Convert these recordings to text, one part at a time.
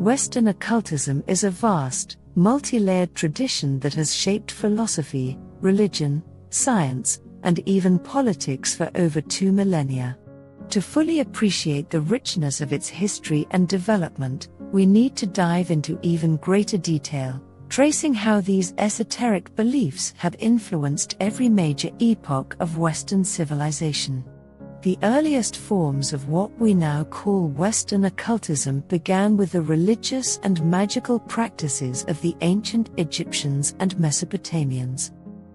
Western occultism is a vast, multi-layered tradition that has shaped philosophy, religion, science, and even politics for over 2 millennia. To fully appreciate the richness of its history and development, we need to dive into even greater detail, tracing how these esoteric beliefs have influenced every major epoch of Western civilization. The earliest forms of what we now call Western occultism began with the religious and magical practices of the ancient Egyptians and Mesopotamians.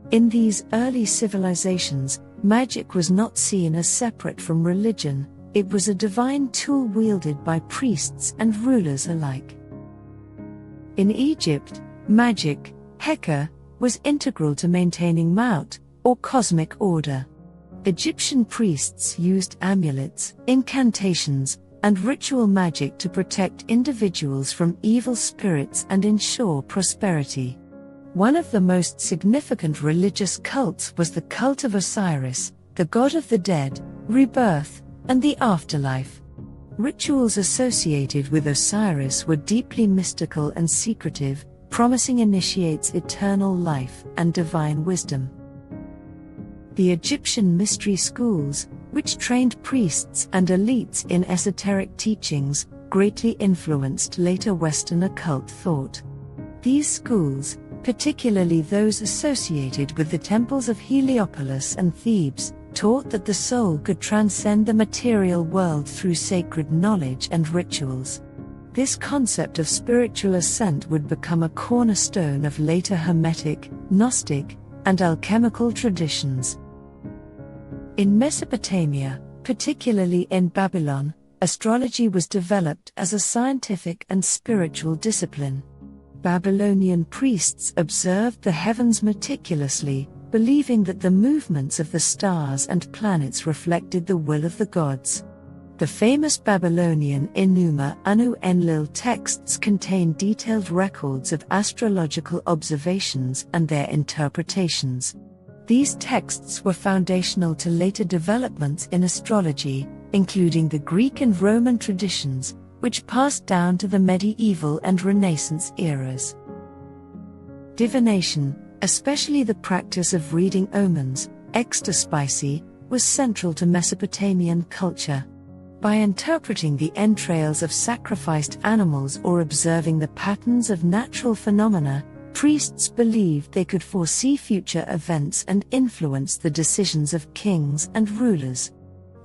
In these early civilizations, magic was not seen as separate from religion, it was a divine tool wielded by priests and rulers alike. In Egypt, magic, Heka, was integral to maintaining Maut, or cosmic order. Egyptian priests used amulets, incantations, and ritual magic to protect individuals from evil spirits and ensure prosperity. One of the most significant religious cults was the cult of Osiris, the god of the dead, rebirth, and the afterlife. Rituals associated with Osiris were deeply mystical and secretive, promising initiates eternal life and divine wisdom. The Egyptian mystery schools, which trained priests and elites in esoteric teachings, greatly influenced later Western occult thought. These schools, particularly those associated with the temples of Heliopolis and Thebes, taught that the soul could transcend the material world through sacred knowledge and rituals. This concept of spiritual ascent would become a cornerstone of later Hermetic, Gnostic, and alchemical traditions. In Mesopotamia, particularly in Babylon, astrology was developed as a scientific and spiritual discipline. Babylonian priests observed the heavens meticulously, believing that the movements of the stars and planets reflected the will of the gods. The famous Babylonian Enuma Anu Enlil texts contain detailed records of astrological observations and their interpretations. These texts were foundational to later developments in astrology, including the Greek and Roman traditions, which passed down to the medieval and Renaissance eras. Divination, especially the practice of reading omens, extraspicy, was central to Mesopotamian culture. By interpreting the entrails of sacrificed animals or observing the patterns of natural phenomena, priests believed they could foresee future events and influence the decisions of kings and rulers.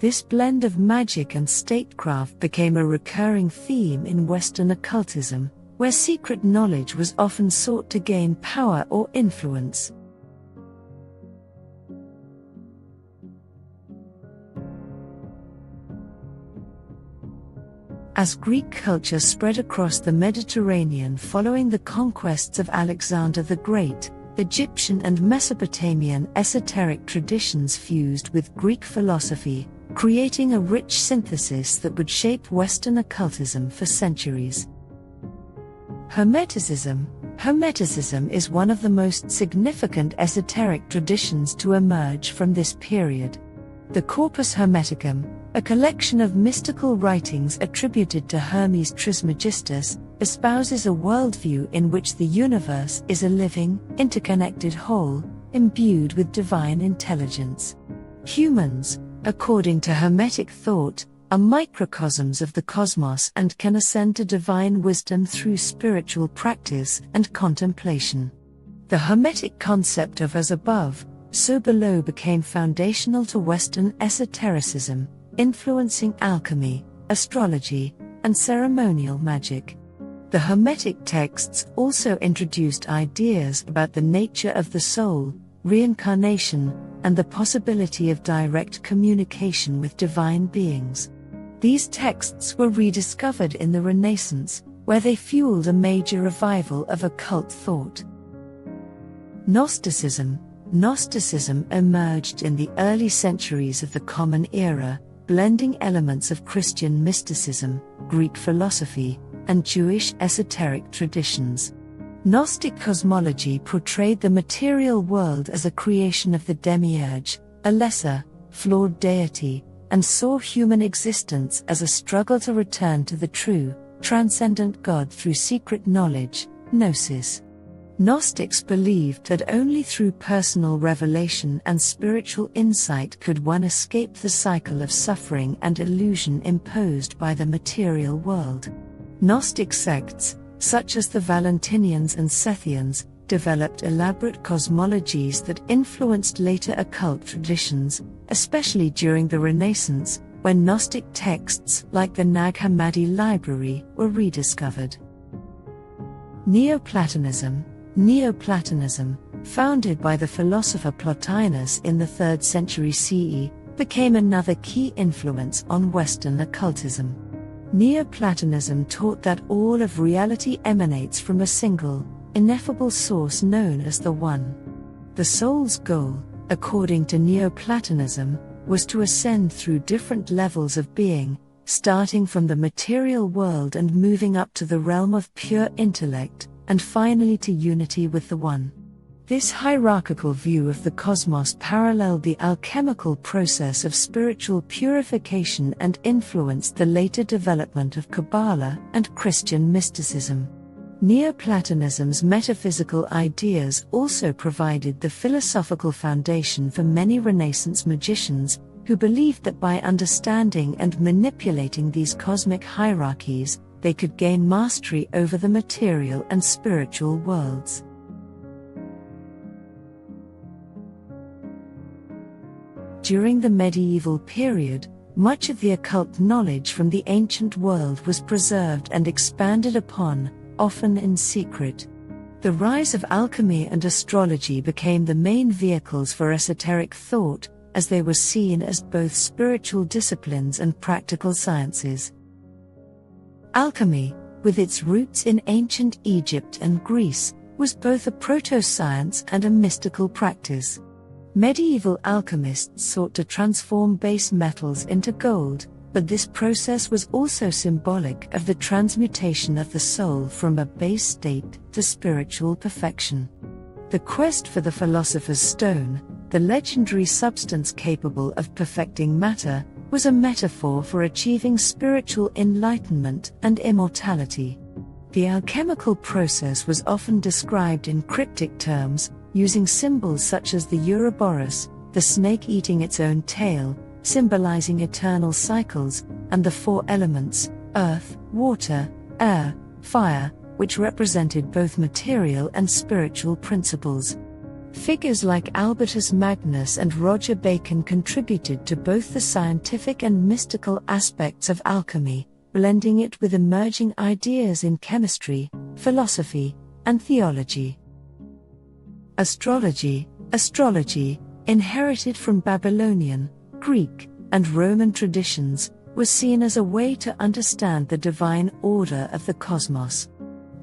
This blend of magic and statecraft became a recurring theme in Western occultism, where secret knowledge was often sought to gain power or influence. As Greek culture spread across the Mediterranean following the conquests of Alexander the Great, Egyptian and Mesopotamian esoteric traditions fused with Greek philosophy, creating a rich synthesis that would shape Western occultism for centuries. Hermeticism is one of the most significant esoteric traditions to emerge from this period. The Corpus Hermeticum, a collection of mystical writings attributed to Hermes Trismegistus, espouses a worldview in which the universe is a living, interconnected whole, imbued with divine intelligence. Humans, according to Hermetic thought, are microcosms of the cosmos and can ascend to divine wisdom through spiritual practice and contemplation. The Hermetic concept of as above, so below became foundational to Western esotericism, influencing alchemy, astrology, and ceremonial magic. The Hermetic texts also introduced ideas about the nature of the soul, reincarnation, and the possibility of direct communication with divine beings. These texts were rediscovered in the Renaissance, where they fueled a major revival of occult thought. Gnosticism emerged in the early centuries of the Common Era, blending elements of Christian mysticism, Greek philosophy, and Jewish esoteric traditions. Gnostic cosmology portrayed the material world as a creation of the demiurge, a lesser, flawed deity, and saw human existence as a struggle to return to the true, transcendent God through secret knowledge, gnosis. Gnostics believed that only through personal revelation and spiritual insight could one escape the cycle of suffering and illusion imposed by the material world. Gnostic sects, such as the Valentinians and Sethians, developed elaborate cosmologies that influenced later occult traditions, especially during the Renaissance, when Gnostic texts like the Nag Hammadi library were rediscovered. Neoplatonism, founded by the philosopher Plotinus in the 3rd century CE, became another key influence on Western occultism. Neoplatonism taught that all of reality emanates from a single, ineffable source known as the One. The soul's goal, according to Neoplatonism, was to ascend through different levels of being, starting from the material world and moving up to the realm of pure intellect, and finally to unity with the One. This hierarchical view of the cosmos paralleled the alchemical process of spiritual purification and influenced the later development of Kabbalah and Christian mysticism. Neoplatonism's metaphysical ideas also provided the philosophical foundation for many Renaissance magicians, who believed that by understanding and manipulating these cosmic hierarchies, they could gain mastery over the material and spiritual worlds. During the medieval period, much of the occult knowledge from the ancient world was preserved and expanded upon, often in secret. The rise of alchemy and astrology became the main vehicles for esoteric thought, as they were seen as both spiritual disciplines and practical sciences. Alchemy, with its roots in ancient Egypt and Greece, was both a proto-science and a mystical practice. Medieval alchemists sought to transform base metals into gold, but this process was also symbolic of the transmutation of the soul from a base state to spiritual perfection. The quest for the philosopher's stone, the legendary substance capable of perfecting matter, was a metaphor for achieving spiritual enlightenment and immortality. The alchemical process was often described in cryptic terms, using symbols such as the Ouroboros, the snake eating its own tail, symbolizing eternal cycles, and the 4 elements, earth, water, air, fire, which represented both material and spiritual principles. Figures like Albertus Magnus and Roger Bacon contributed to both the scientific and mystical aspects of alchemy, blending it with emerging ideas in chemistry, philosophy, and theology. Astrology, inherited from Babylonian, Greek, and Roman traditions, was seen as a way to understand the divine order of the cosmos.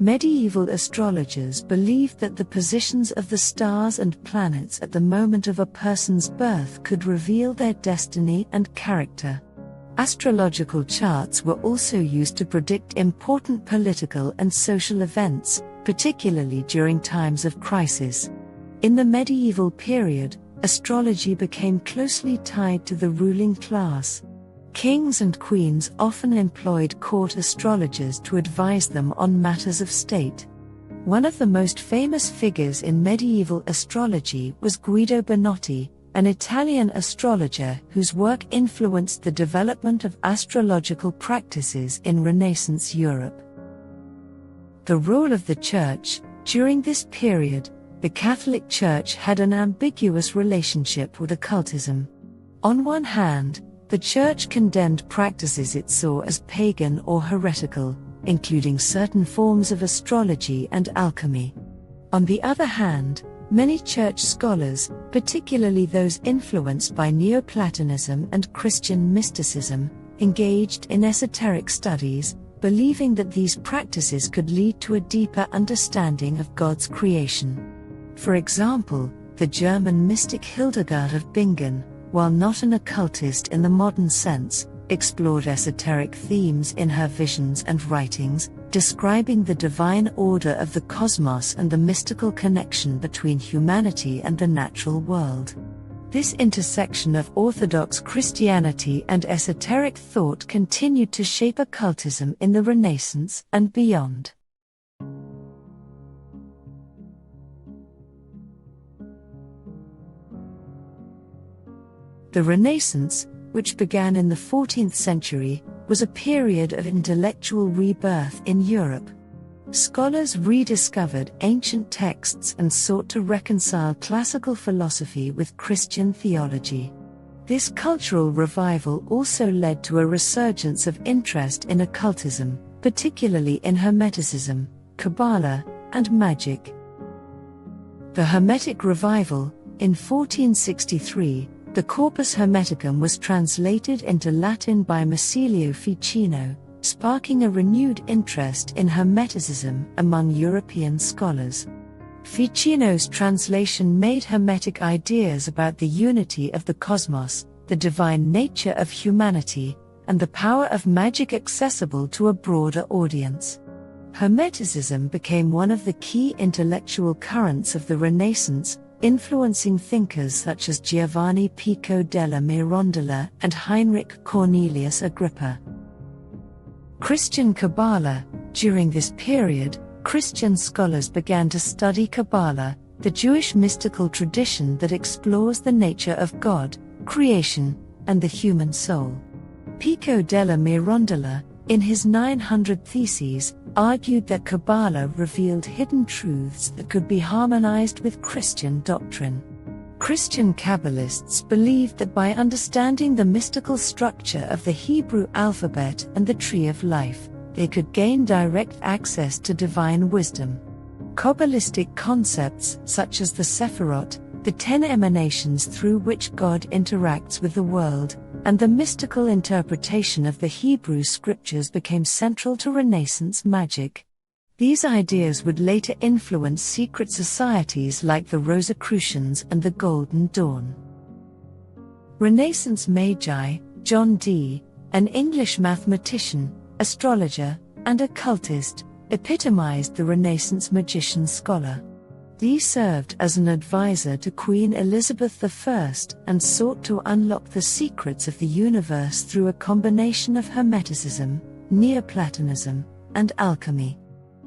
Medieval astrologers believed that the positions of the stars and planets at the moment of a person's birth could reveal their destiny and character. Astrological charts were also used to predict important political and social events, particularly during times of crisis. In the medieval period, astrology became closely tied to the ruling class. Kings and queens often employed court astrologers to advise them on matters of state. One of the most famous figures in medieval astrology was Guido Banotti, an Italian astrologer whose work influenced the development of astrological practices in Renaissance Europe. The role of the Church. During this period, the Catholic Church had an ambiguous relationship with occultism. On one hand, the Church condemned practices it saw as pagan or heretical, including certain forms of astrology and alchemy. On the other hand, many Church scholars, particularly those influenced by Neoplatonism and Christian mysticism, engaged in esoteric studies, believing that these practices could lead to a deeper understanding of God's creation. For example, the German mystic Hildegard of Bingen, while not an occultist in the modern sense, explored esoteric themes in her visions and writings, describing the divine order of the cosmos and the mystical connection between humanity and the natural world. This intersection of Orthodox Christianity and esoteric thought continued to shape occultism in the Renaissance and beyond. The Renaissance, which began in the 14th century, was a period of intellectual rebirth in Europe. Scholars rediscovered ancient texts and sought to reconcile classical philosophy with Christian theology. This cultural revival also led to a resurgence of interest in occultism, particularly in Hermeticism, Kabbalah, and magic. The Hermetic Revival, in 1463, the Corpus Hermeticum was translated into Latin by Marsilio Ficino, sparking a renewed interest in Hermeticism among European scholars. Ficino's translation made Hermetic ideas about the unity of the cosmos, the divine nature of humanity, and the power of magic accessible to a broader audience. Hermeticism became one of the key intellectual currents of the Renaissance, influencing thinkers such as Giovanni Pico della Mirandola and Heinrich Cornelius Agrippa. Christian Kabbalah. During this period, Christian scholars began to study Kabbalah, the Jewish mystical tradition that explores the nature of God, creation, and the human soul. Pico della Mirandola, in his 900 Theses, argued that Kabbalah revealed hidden truths that could be harmonized with Christian doctrine. Christian Kabbalists believed that by understanding the mystical structure of the Hebrew alphabet and the tree of life, they could gain direct access to divine wisdom. Kabbalistic concepts such as the Sephirot, the 10 emanations through which God interacts with the world, and the mystical interpretation of the Hebrew scriptures became central to Renaissance magic. These ideas would later influence secret societies like the Rosicrucians and the Golden Dawn. Renaissance Magi. John Dee, an English mathematician, astrologer, and occultist, epitomized the Renaissance magician-scholar. Dee served as an advisor to Queen Elizabeth I and sought to unlock the secrets of the universe through a combination of Hermeticism, Neoplatonism, and alchemy.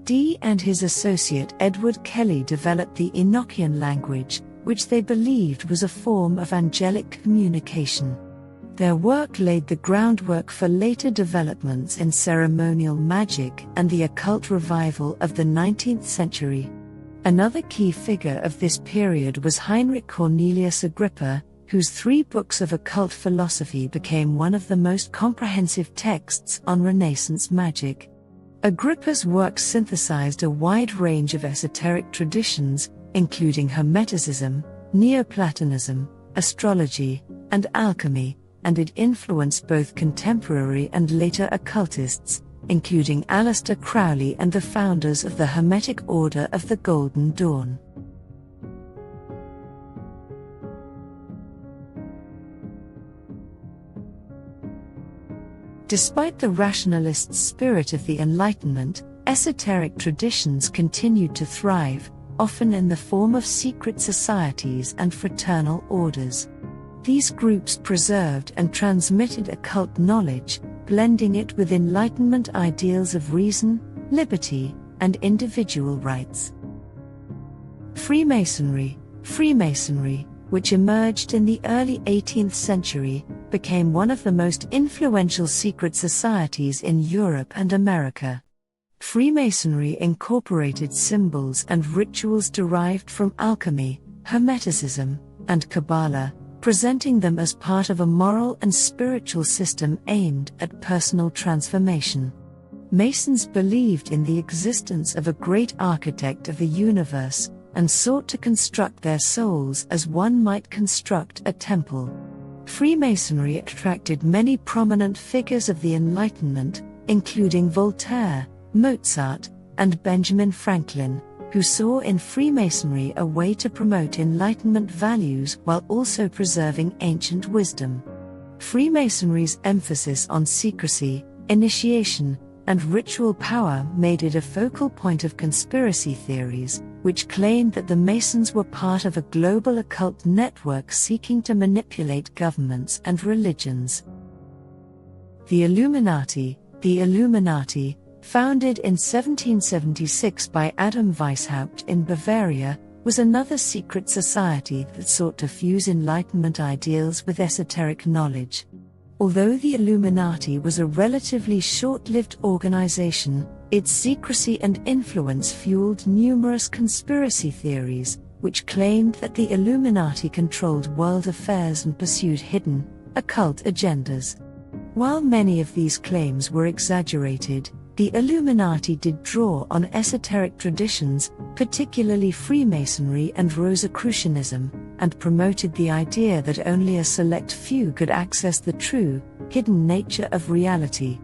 Dee and his associate Edward Kelly developed the Enochian language, which they believed was a form of angelic communication. Their work laid the groundwork for later developments in ceremonial magic and the occult revival of the 19th century. Another key figure of this period was Heinrich Cornelius Agrippa, whose 3 books of occult philosophy became one of the most comprehensive texts on Renaissance magic. Agrippa's work synthesized a wide range of esoteric traditions, including Hermeticism, Neoplatonism, astrology, and alchemy, and it influenced both contemporary and later occultists, including Aleister Crowley and the founders of the Hermetic Order of the Golden Dawn. Despite the rationalist spirit of the Enlightenment, esoteric traditions continued to thrive, often in the form of secret societies and fraternal orders. These groups preserved and transmitted occult knowledge, blending it with Enlightenment ideals of reason, liberty, and individual rights. Freemasonry, which emerged in the early 18th century, became one of the most influential secret societies in Europe and America. Freemasonry incorporated symbols and rituals derived from alchemy, Hermeticism, and Kabbalah, presenting them as part of a moral and spiritual system aimed at personal transformation. Masons believed in the existence of a great architect of the universe, and sought to construct their souls as one might construct a temple. Freemasonry attracted many prominent figures of the Enlightenment, including Voltaire, Mozart, and Benjamin Franklin, who saw in Freemasonry a way to promote Enlightenment values while also preserving ancient wisdom. Freemasonry's emphasis on secrecy, initiation, and ritual power made it a focal point of conspiracy theories, which claimed that the Masons were part of a global occult network seeking to manipulate governments and religions. The Illuminati, founded in 1776 by Adam Weishaupt in Bavaria, was another secret society that sought to fuse Enlightenment ideals with esoteric knowledge. Although the Illuminati was a relatively short-lived organization, its secrecy and influence fueled numerous conspiracy theories, which claimed that the Illuminati controlled world affairs and pursued hidden, occult agendas. While many of these claims were exaggerated, the Illuminati did draw on esoteric traditions, particularly Freemasonry and Rosicrucianism, and promoted the idea that only a select few could access the true, hidden nature of reality.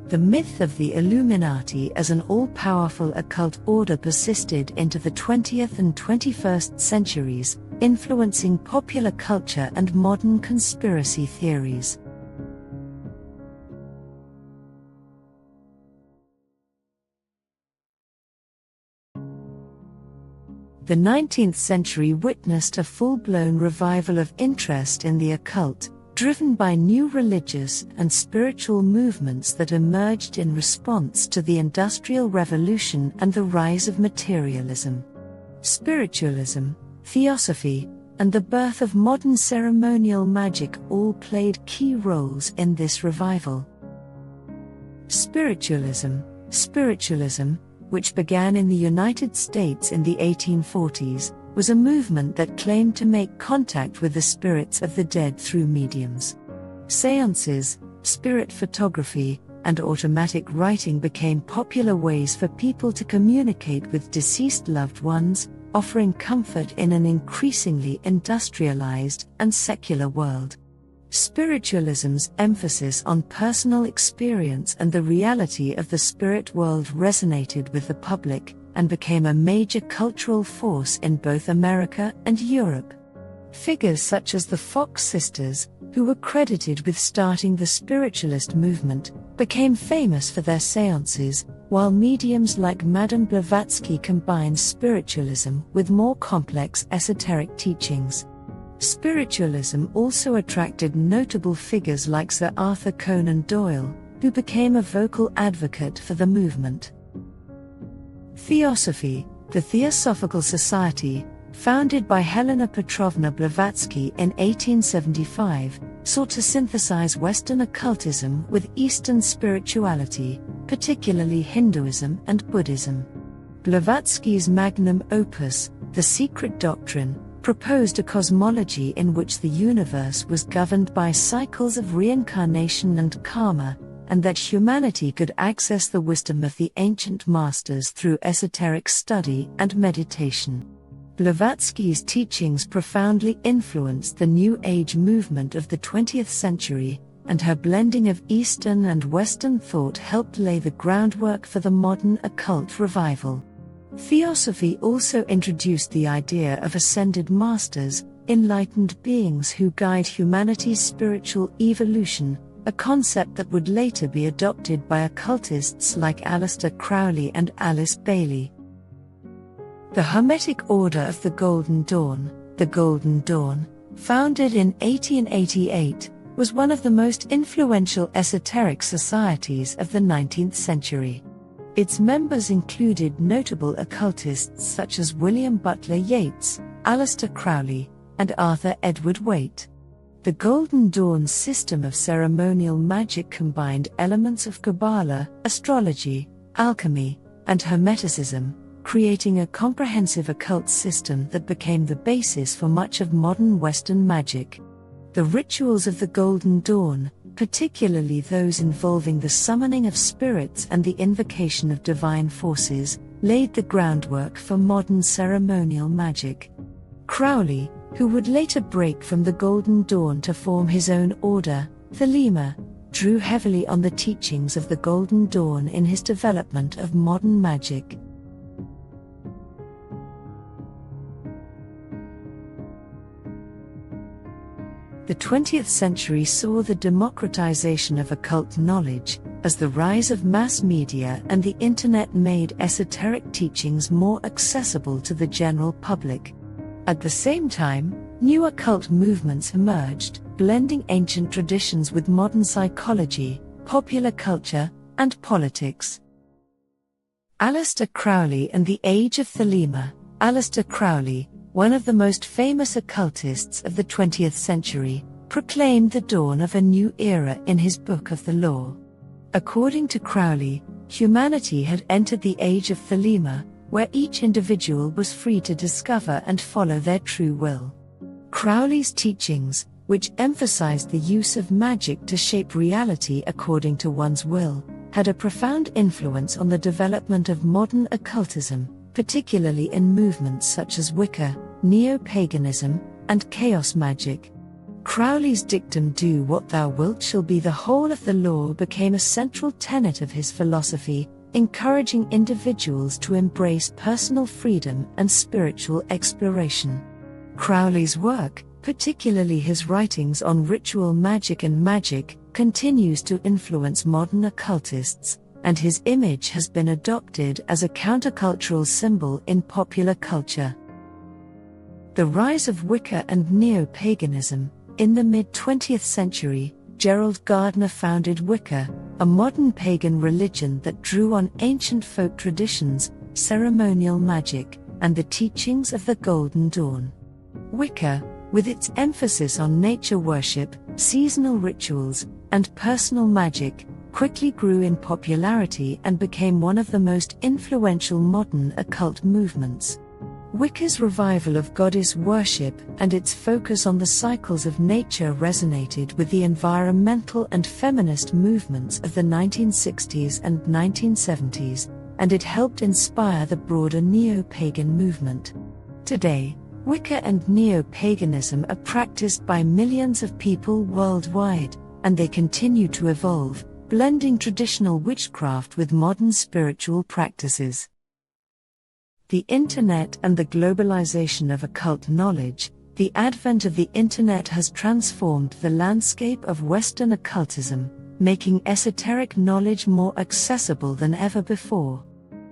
The myth of the Illuminati as an all-powerful occult order persisted into the 20th and 21st centuries, influencing popular culture and modern conspiracy theories. The 19th century witnessed a full-blown revival of interest in the occult, driven by new religious and spiritual movements that emerged in response to the Industrial Revolution and the rise of materialism. Spiritualism, Theosophy, and the birth of modern ceremonial magic all played key roles in this revival. Spiritualism, which began in the United States in the 1840s, was a movement that claimed to make contact with the spirits of the dead through mediums. Seances, spirit photography, and automatic writing became popular ways for people to communicate with deceased loved ones, offering comfort in an increasingly industrialized and secular world. Spiritualism's emphasis on personal experience and the reality of the spirit world resonated with the public, and became a major cultural force in both America and Europe. Figures such as the Fox sisters, who were credited with starting the spiritualist movement, became famous for their seances, while mediums like Madame Blavatsky combined spiritualism with more complex esoteric teachings. Spiritualism also attracted notable figures like Sir Arthur Conan Doyle, who became a vocal advocate for the movement. Theosophy, the Theosophical Society, founded by Helena Petrovna Blavatsky in 1875, sought to synthesize Western occultism with Eastern spirituality, particularly Hinduism and Buddhism. Blavatsky's magnum opus, The Secret Doctrine, proposed a cosmology in which the universe was governed by cycles of reincarnation and karma, and that humanity could access the wisdom of the ancient masters through esoteric study and meditation. Blavatsky's teachings profoundly influenced the New Age movement of the 20th century, and her blending of Eastern and Western thought helped lay the groundwork for the modern occult revival. Theosophy also introduced the idea of ascended masters, enlightened beings who guide humanity's spiritual evolution, a concept that would later be adopted by occultists like Aleister Crowley and Alice Bailey. The Hermetic Order of the Golden Dawn, founded in 1888, was one of the most influential esoteric societies of the 19th century. Its members included notable occultists such as William Butler Yeats, Aleister Crowley, and Arthur Edward Waite. The Golden Dawn's system of ceremonial magic combined elements of Kabbalah, Astrology, Alchemy, and Hermeticism, creating a comprehensive occult system that became the basis for much of modern Western magic. The rituals of the Golden Dawn, particularly those involving the summoning of spirits and the invocation of divine forces, laid the groundwork for modern ceremonial magic. Crowley, who would later break from the Golden Dawn to form his own order, Thelema, drew heavily on the teachings of the Golden Dawn in his development of modern magic. The 20th century saw the democratization of occult knowledge, as the rise of mass media and the internet made esoteric teachings more accessible to the general public. At the same time, new occult movements emerged, blending ancient traditions with modern psychology, popular culture, and politics. Aleister Crowley and the Age of Thelema. Aleister Crowley, one of the most famous occultists of the 20th century, proclaimed the dawn of a new era in his Book of the Law. According to Crowley, humanity had entered the Age of Thelema, where each individual was free to discover and follow their true will. Crowley's teachings, which emphasized the use of magic to shape reality according to one's will, had a profound influence on the development of modern occultism, particularly in movements such as Wicca, neo-paganism, and chaos magic. Crowley's dictum "do what thou wilt shall be the whole of the law" became a central tenet of his philosophy, encouraging individuals to embrace personal freedom and spiritual exploration. Crowley's work, particularly his writings on ritual magic and magic, continues to influence modern occultists, and his image has been adopted as a countercultural symbol in popular culture. The rise of Wicca and neo-paganism. In the mid-20th century, Gerald Gardner founded Wicca, a modern pagan religion that drew on ancient folk traditions, ceremonial magic, and the teachings of the Golden Dawn. Wicca, with its emphasis on nature worship, seasonal rituals, and personal magic, quickly grew in popularity and became one of the most influential modern occult movements. Wicca's revival of goddess worship and its focus on the cycles of nature resonated with the environmental and feminist movements of the 1960s and 1970s, and it helped inspire the broader neo-pagan movement. Today, Wicca and neo-paganism are practiced by millions of people worldwide, and they continue to evolve, blending traditional witchcraft with modern spiritual practices. The Internet and the globalization of occult knowledge. The advent of the Internet has transformed the landscape of Western occultism, making esoteric knowledge more accessible than ever before.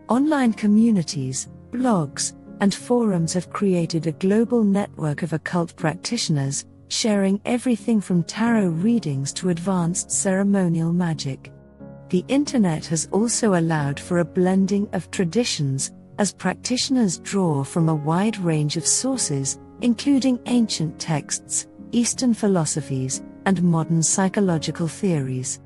Online communities, blogs, and forums have created a global network of occult practitioners, sharing everything from tarot readings to advanced ceremonial magic. The Internet has also allowed for a blending of traditions, as practitioners draw from a wide range of sources, including ancient texts, Eastern philosophies, and modern psychological theories.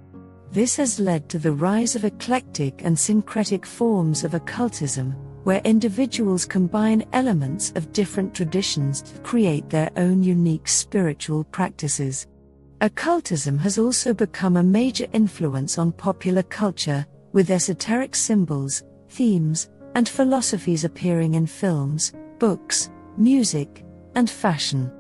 This has led to the rise of eclectic and syncretic forms of occultism, where individuals combine elements of different traditions to create their own unique spiritual practices. Occultism has also become a major influence on popular culture, with esoteric symbols, themes, and philosophies appearing in films, books, music, and fashion.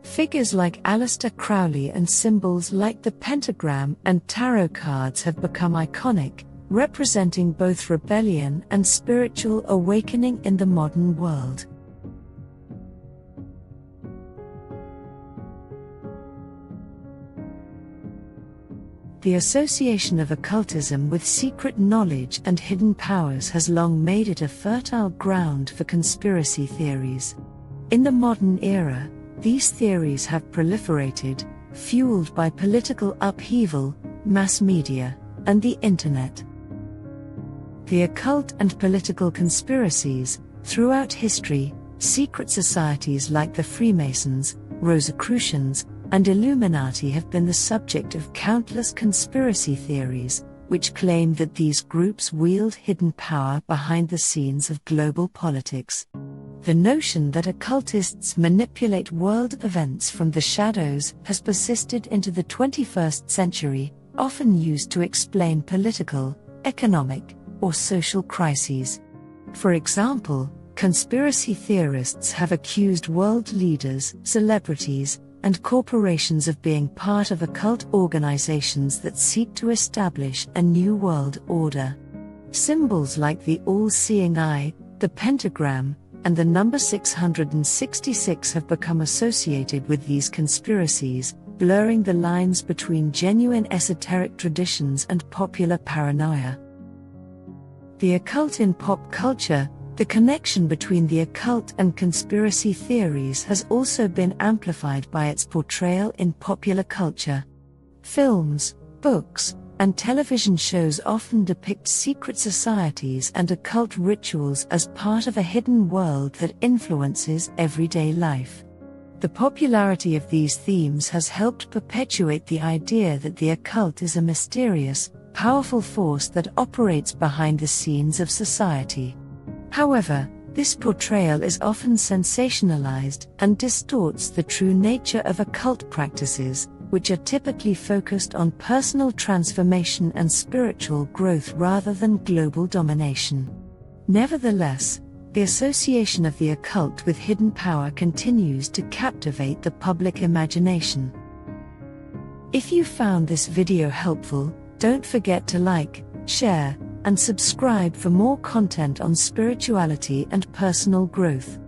Figures like Aleister Crowley and symbols like the pentagram and tarot cards have become iconic, representing both rebellion and spiritual awakening in the modern world. The association of occultism with secret knowledge and hidden powers has long made it a fertile ground for conspiracy theories. In the modern era, these theories have proliferated, fueled by political upheaval, mass media, and the Internet. The occult and political conspiracies. Throughout history, secret societies like the Freemasons, Rosicrucians, and Illuminati have been the subject of countless conspiracy theories, which claim that these groups wield hidden power behind the scenes of global politics. The notion that occultists manipulate world events from the shadows has persisted into the 21st century, often used to explain political, economic, or social crises. For example, conspiracy theorists have accused world leaders, celebrities, and corporations of being part of occult organizations that seek to establish a new world order. Symbols like the all-seeing eye, the pentagram, and the number 666 have become associated with these conspiracies, blurring the lines between genuine esoteric traditions and popular paranoia. The occult in pop culture. The connection between the occult and conspiracy theories has also been amplified by its portrayal in popular culture. Films, books, and television shows often depict secret societies and occult rituals as part of a hidden world that influences everyday life. The popularity of these themes has helped perpetuate the idea that the occult is a mysterious, powerful force that operates behind the scenes of society. However, this portrayal is often sensationalized and distorts the true nature of occult practices, which are typically focused on personal transformation and spiritual growth rather than global domination. Nevertheless, the association of the occult with hidden power continues to captivate the public imagination. If you found this video helpful, don't forget to like, share, and subscribe for more content on spirituality and personal growth.